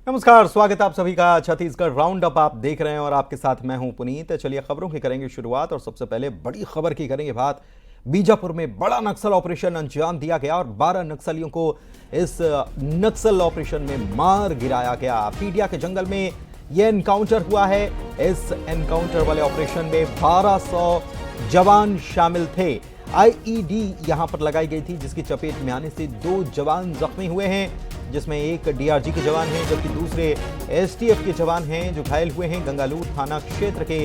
नमस्कार, स्वागत है आप सभी का छत्तीसगढ़ राउंड अप आप देख रहे हैं और आपके साथ मैं हूं पुनीत। चलिए खबरों की करेंगे शुरुआत और सबसे पहले बड़ी खबर की करेंगे बात। बीजापुर में बड़ा नक्सल ऑपरेशन अंजाम दिया गया और 12 नक्सलियों को इस नक्सल ऑपरेशन में मार गिराया गया। पीडिया के जंगल में यह एनकाउंटर हुआ है। इस एनकाउंटर वाले ऑपरेशन में 1200 जवान शामिल थे। आईईडी यहां पर लगाई गई थी जिसकी चपेट में आने से 2 जवान जख्मी हुए हैं, जिसमें एक डीआरजी के जवान हैं जबकि दूसरे एसटीएफ के जवान हैं जो घायल हुए हैं। गंगालूर थाना क्षेत्र के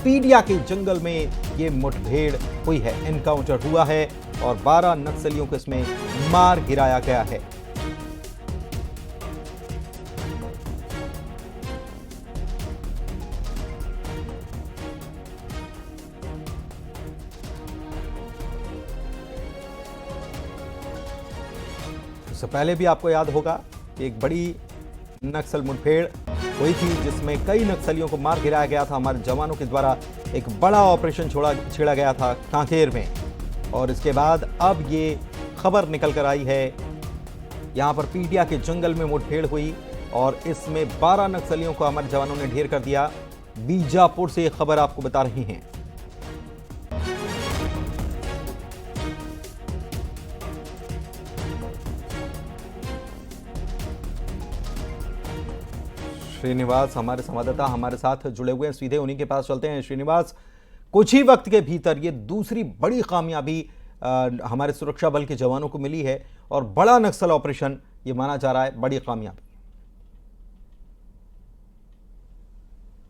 पीडिया के जंगल में ये मुठभेड़ हुई है, एनकाउंटर हुआ है और 12 नक्सलियों को इसमें मार गिराया गया है। इससे पहले भी आपको याद होगा कि एक बड़ी नक्सल मुठभेड़ हुई थी जिसमें कई नक्सलियों को मार गिराया गया था। हमारे जवानों के द्वारा एक बड़ा ऑपरेशन छेड़ा गया था कांकेर में और इसके बाद अब ये खबर निकल कर आई है। यहाँ पर पीडिया के जंगल में मुठभेड़ हुई और इसमें 12 नक्सलियों को हमारे जवानों ने ढेर कर दिया। बीजापुर से खबर आपको बता रही हैं। श्रीनिवास हमारे संवाददाता हमारे साथ जुड़े हुए हैं, सीधे उन्हीं के पास चलते हैं। श्रीनिवास, कुछ ही वक्त के भीतर ये दूसरी बड़ी कामयाबी हमारे सुरक्षा बल के जवानों को मिली है और बड़ा नक्सल ऑपरेशन ये माना जा रहा है बड़ी कामयाबी।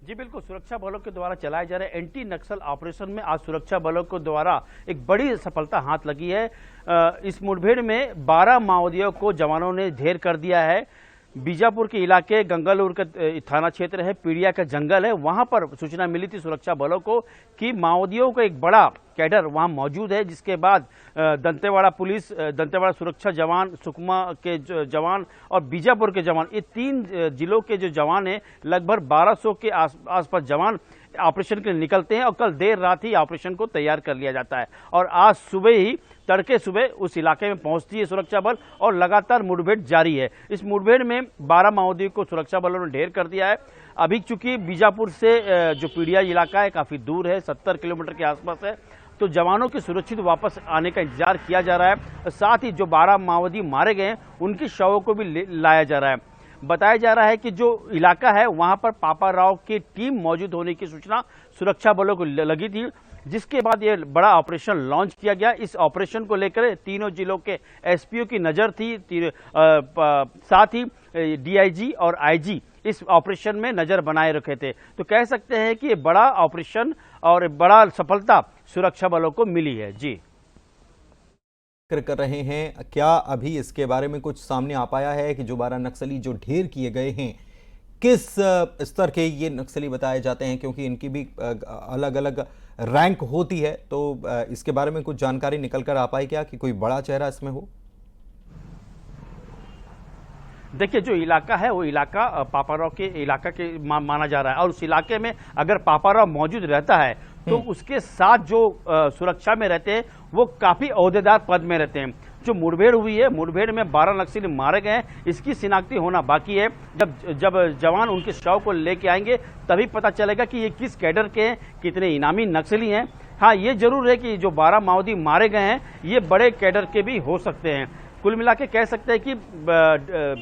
जी बिल्कुल, सुरक्षा बलों के द्वारा चलाए जा रहे एंटी नक्सल ऑपरेशन में आज सुरक्षा बलों के द्वारा एक बड़ी सफलता हाथ लगी है। इस मुठभेड़ में 12 माओवादियों को जवानों ने ढेर कर दिया है। बीजापुर के इलाके गंगालूर का थाना क्षेत्र है, पीडिया का जंगल है, वहां पर सूचना मिली थी सुरक्षा बलों को कि माओवादियों का एक बड़ा कैडर वहां मौजूद है, जिसके बाद दंतेवाड़ा पुलिस, दंतेवाड़ा सुरक्षा जवान, सुकमा के जवान और बीजापुर के जवान, ये 3 जिलों के जो जवान हैं, लगभग 1200 के आसपास जवान ऑपरेशन के लिए निकलते हैं और कल देर रात ही ऑपरेशन को तैयार कर लिया जाता है और आज सुबह ही तड़के सुबह उस इलाके में पहुंचती है सुरक्षा बल और लगातार मुठभेड़ जारी है। इस मुठभेड़ में 12 माओवादियों को सुरक्षा बलों ने ढेर कर दिया है। अभी चूंकि बीजापुर से जो पीडिया इलाका है काफी दूर है, 70 किलोमीटर के आसपास है, तो जवानों के सुरक्षित वापस आने का इंतजार किया जा रहा है। साथ ही जो 12 माओवादी मारे गए हैं उनके शवों को भी लाया जा रहा है। बताया जा रहा है कि जो इलाका है वहां पर पापा राव की टीम मौजूद होने की सूचना सुरक्षा बलों को लगी थी, जिसके बाद ये बड़ा ऑपरेशन लॉन्च किया गया। इस ऑपरेशन को लेकर तीनों जिलों के एसपीओ की नजर थी, साथ ही डीआईजी और आईजी इस ऑपरेशन में नजर बनाए रखे थे। तो कह सकते हैं कि ये बड़ा ऑपरेशन और बड़ा सफलता सुरक्षा बलों को मिली है। जी कर रहे हैं, क्या अभी इसके बारे में कुछ सामने आ पाया है कि जो 12 नक्सली जो ढेर किए गए हैं किस स्तर के ये नक्सली बताए जाते हैं, क्योंकि इनकी भी अलग अलग रैंक होती है, तो इसके बारे में कुछ जानकारी निकल कर आ पाई क्या कि कोई बड़ा चेहरा इसमें हो? देखिए, जो इलाका है वो इलाका पापाराव के इलाका के माना जा रहा है और उस इलाके में अगर पापाराव मौजूद रहता है तो उसके साथ जो सुरक्षा में रहते हैं वो काफी ओहदेदार पद में रहते हैं। जो मुठभेड़ हुई है, मुठभेड़ में 12 नक्सली मारे गए हैं, इसकी शिनाख्ती होना बाकी है। जब जवान उनके शव को लेके आएंगे तभी पता चलेगा कि ये किस कैडर के हैं, कितने इनामी नक्सली हैं। हाँ, ये जरूर है कि जो 12 माओवादी मारे गए हैं ये बड़े कैडर के भी हो सकते हैं। कुल मिला के कह सकते हैं कि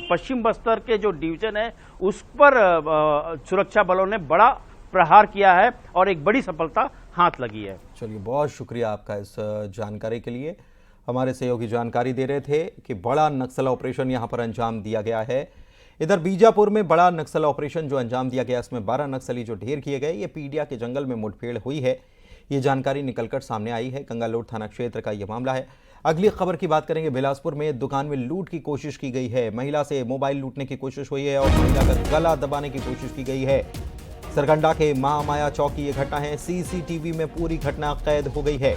पश्चिम बस्तर के जो डिवीजन है उस पर सुरक्षा बलों ने बड़ा प्रहार किया है और एक बड़ी सफलता हाथ लगी है। चलिए, बहुत शुक्रिया आपका इस जानकारी के लिए। हमारे सहयोगी जानकारी दे रहे थे कि बड़ा नक्सल ऑपरेशन यहां पर अंजाम दिया गया है। इधर बीजापुर में बड़ा नक्सल ऑपरेशन जो अंजाम दिया गया इसमें 12 नक्सली जो ढेर किए गए, ये पीडिया के जंगल में मुठभेड़ हुई है, ये जानकारी निकलकर सामने आई है। गंगालूर थाना क्षेत्र का यह मामला है। अगली खबर की बात करेंगे। बिलासपुर में दुकान में लूट की कोशिश की गई है, महिला से मोबाइल लूटने की कोशिश हुई है और महिला का गला दबाने की कोशिश की गई है। सरकंडा के महामाया चौक की यह घटना है। सीसीटीवी में पूरी घटना कैद हो गई है।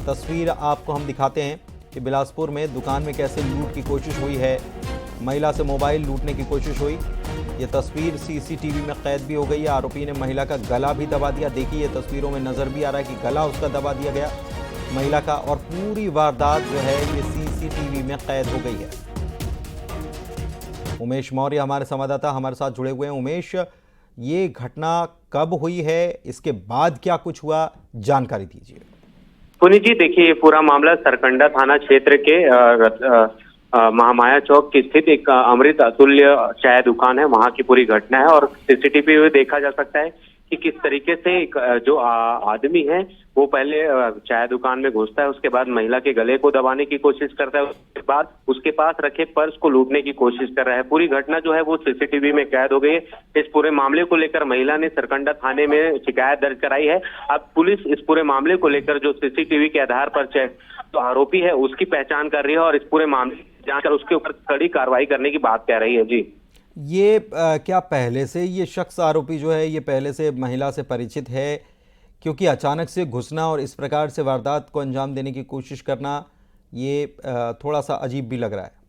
तस्वीर आपको हम दिखाते हैं कि बिलासपुर में दुकान में कैसे लूट की कोशिश हुई है, महिला से मोबाइल लूटने की कोशिश हुई। ये तस्वीर सीसीटीवी में कैद भी हो गई है। आरोपी ने महिला का गला भी दबा दिया। देखिए, ये तस्वीरों में नजर भी आ रहा है कि गला उसका दबा दिया गया महिला का, और पूरी वारदात जो है ये सीसीटीवी में कैद हो गई है। उमेश मौर्य हमारे संवाददाता हमारे साथ जुड़े हुए हैं। उमेश, ये घटना कब हुई है, इसके बाद क्या कुछ हुआ, जानकारी दीजिए। पुनीत जी, देखिए, ये पूरा मामला सरकंडा थाना क्षेत्र के महामाया चौक की स्थित एक अमृत अतुल्य चाय दुकान है, वहां की पूरी घटना है। और सीसीटीवी में देखा जा सकता है कि किस तरीके से एक जो आदमी है वो पहले चाय दुकान में घुसता है, उसके बाद महिला के गले को दबाने की कोशिश करता है, उसके बाद उसके पास रखे पर्स को लूटने की कोशिश कर रहा है। पूरी घटना जो है वो सीसीटीवी में कैद हो गई है। इस पूरे मामले को लेकर महिला ने सरकंडा थाने में शिकायत दर्ज कराई है। अब पुलिस इस पूरे मामले को लेकर जो सीसीटीवी के आधार पर जो आरोपी है उसकी पहचान कर रही है और इस पूरे मामले की जांच कर उसके ऊपर कड़ी कार्रवाई करने की बात कह रही है। जी, ये क्या पहले से ये शख्स आरोपी जो है ये पहले से महिला से परिचित है? क्योंकि अचानक से घुसना और इस प्रकार से वारदात को अंजाम देने की कोशिश करना ये थोड़ा सा अजीब भी लग रहा है।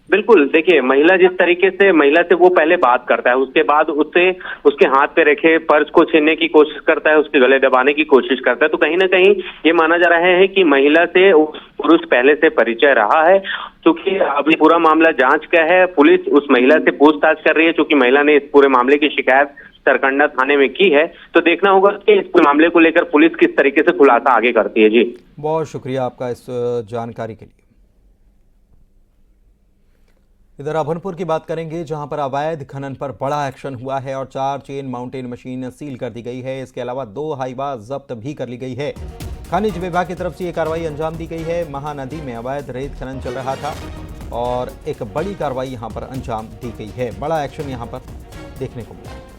बिल्कुल, देखिए, महिला से वो पहले बात करता है, उसके बाद उससे उसके हाथ पे रखे पर्स को छीनने की कोशिश करता है, उसके गले दबाने की कोशिश करता है। तो कहीं ना कहीं ये माना जा रहा है कि महिला से पुरुष पहले से परिचय रहा है। क्योंकि अभी पूरा मामला जांच का है, पुलिस उस महिला से पूछताछ कर रही है, क्योंकि महिला ने इस पूरे मामले की शिकायत सरकंडा थाने में की है। तो देखना होगा कि इस पूरे मामले को लेकर पुलिस किस तरीके से खुलासा आगे करती है। जी, बहुत शुक्रिया आपका इस जानकारी के लिए। इधर अभनपुर की बात करेंगे, जहां पर अवैध खनन पर बड़ा एक्शन हुआ है और 4 चेन माउंटेन मशीन सील कर दी गई है। इसके अलावा 2 हाईवा जब्त भी कर ली गई है। खनिज विभाग की तरफ से ये कार्रवाई अंजाम दी गई है। महानदी में अवैध रेत खनन चल रहा था और एक बड़ी कार्रवाई यहां पर अंजाम दी गई है। बड़ा एक्शन यहां पर देखने को मिला है।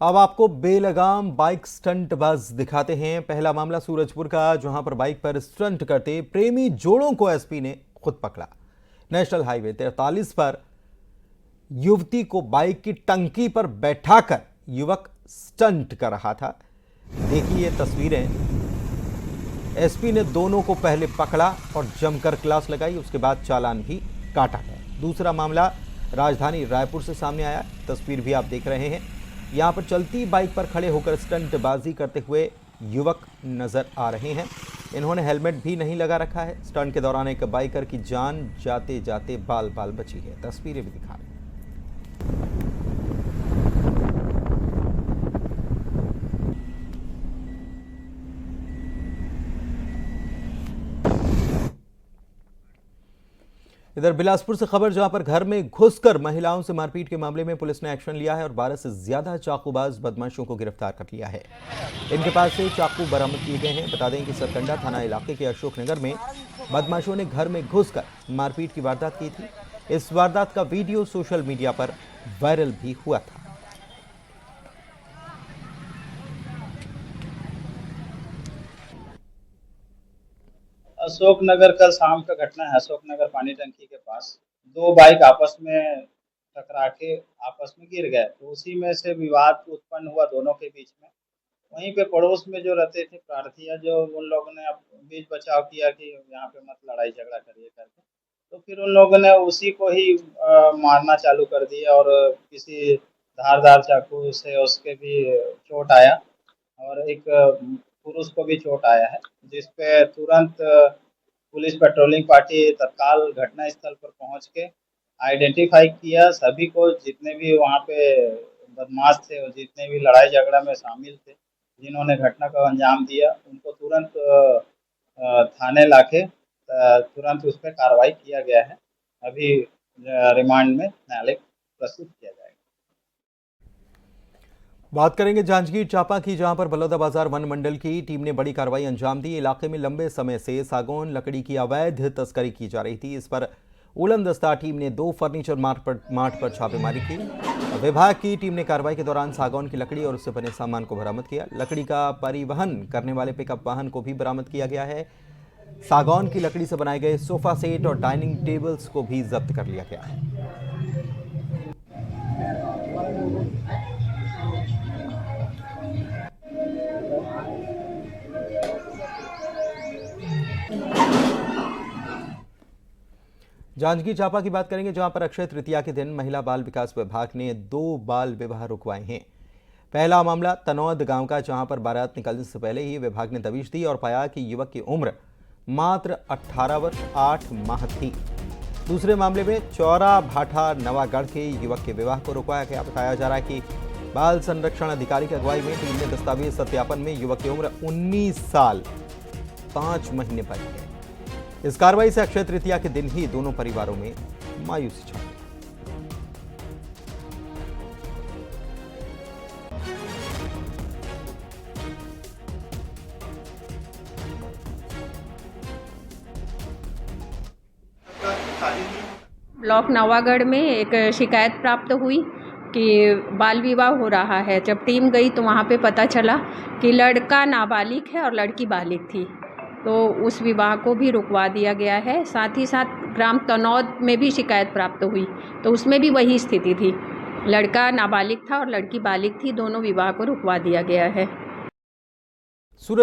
अब आपको बेलगाम बाइक स्टंटबाज दिखाते हैं। पहला मामला सूरजपुर का, जहां पर बाइक पर स्टंट करते प्रेमी जोड़ों को एसपी ने खुद पकड़ा। नेशनल हाईवे 43 पर युवती को बाइक की टंकी पर बैठाकर युवक स्टंट कर रहा था। देखिए ये तस्वीरें। एसपी ने दोनों को पहले पकड़ा और जमकर क्लास लगाई, उसके बाद चालान भी काटा गया। दूसरा मामला राजधानी रायपुर से सामने आया। तस्वीर भी आप देख रहे हैं। यहां पर चलती बाइक पर खड़े होकर स्टंटबाजी करते हुए युवक नजर आ रहे हैं। इन्होंने हेलमेट भी नहीं लगा रखा है। स्टंट के दौरान एक बाइकर की जान जाते जाते बाल बाल बची है। तस्वीरें भी दिखा रहे हैं। इधर बिलासपुर से खबर, जहां पर घर में घुसकर महिलाओं से मारपीट के मामले में पुलिस ने एक्शन लिया है और 12 से ज्यादा चाकूबाज बदमाशों को गिरफ्तार कर लिया है। इनके पास से चाकू बरामद किए गए हैं। बता दें कि सरकंडा थाना इलाके के अशोकनगर में बदमाशों ने घर में घुसकर मारपीट की वारदात की थी। इस वारदात का वीडियो सोशल मीडिया पर वायरल भी हुआ था। अशोकनगर कल शाम का घटना है। अशोकनगर पानी टंकी के पास 2 बाइक आपस में टकरा के आपस में गिर गए, तो उसी में से विवाद उत्पन्न हुआ दोनों के बीच में। वहीं पे पड़ोस में जो रहते थे प्रार्थिया, जो उन लोगों ने बीच बचाव किया कि यहाँ पे मत लड़ाई झगड़ा करिए करके, तो फिर उन लोगों ने उसी को ही मारना चालू कर दिया और किसी धारदार चाकू से उसके भी चोट आया और एक पुरुष को भी चोट आया है, जिस पे तुरंत पुलिस पेट्रोलिंग पार्टी तत्काल घटना स्थल पर पहुंच के आइडेंटिफाई किया सभी को, जितने भी वहां पे बदमाश थे और जितने भी लड़ाई झगड़ा में शामिल थे, जिन्होंने घटना को अंजाम दिया, उनको तुरंत थाने लाके तुरंत उस पर कार्रवाई किया गया है। अभी रिमांड में न्यायालय प्रस्तुत किया जाएगा। बात करेंगे जांजगीर चांपा की, जहां पर बलौदाबाजार वन मंडल की टीम ने बड़ी कार्रवाई अंजाम दी। इलाके में लंबे समय से सागौन लकड़ी की अवैध तस्करी की जा रही थी। इस पर उड़नदस्ता टीम ने 2 फर्नीचर मार्ट पर छापेमारी की। विभाग की टीम ने कार्रवाई के दौरान सागौन की लकड़ी और उससे बने सामान को बरामद किया। लकड़ी का परिवहन करने वाले पिकअप वाहन को भी बरामद किया गया है। सागौन की लकड़ी से बनाए गए सोफा सेट और डाइनिंग टेबल्स को भी जब्त कर लिया गया है। जांजगीर चांपा की बात करेंगे, जहां पर अक्षय तृतीया के दिन महिला बाल विकास विभाग ने 2 बाल विवाह रुकवाए हैं। पहला मामला तनौद गांव का, जहां पर बारात निकलने से पहले ही विभाग ने दबिश दी और पाया कि युवक की उम्र मात्र 18 वर्ष 8 माह थी। दूसरे मामले में चौरा भाठा नवागढ़ के युवक के विवाह को रुकवाया गया। बताया जा रहा है कि बाल संरक्षण अधिकारी की अगुवाई में टीम ने दस्तावेज सत्यापन में युवक की उम्र 19 साल 5 महीने पाई है। इस कार्रवाई से अक्षय तृतीया के दिन ही दोनों परिवारों में मायूसी छा गई। ब्लॉक नवागढ़ में एक शिकायत प्राप्त हुई कि बाल विवाह हो रहा है। जब टीम गई तो वहाँ पे पता चला कि लड़का नाबालिग है और लड़की बालिग थी, तो उस विवाह को भी रुकवा दिया गया है। साथ ही साथ ग्राम तनौद में भी शिकायत प्राप्त हुई, तो उसमें भी वही स्थिति थी, लड़का नाबालिग था और लड़की बालिग थी, दोनों विवाह को रुकवा दिया गया है। सूरज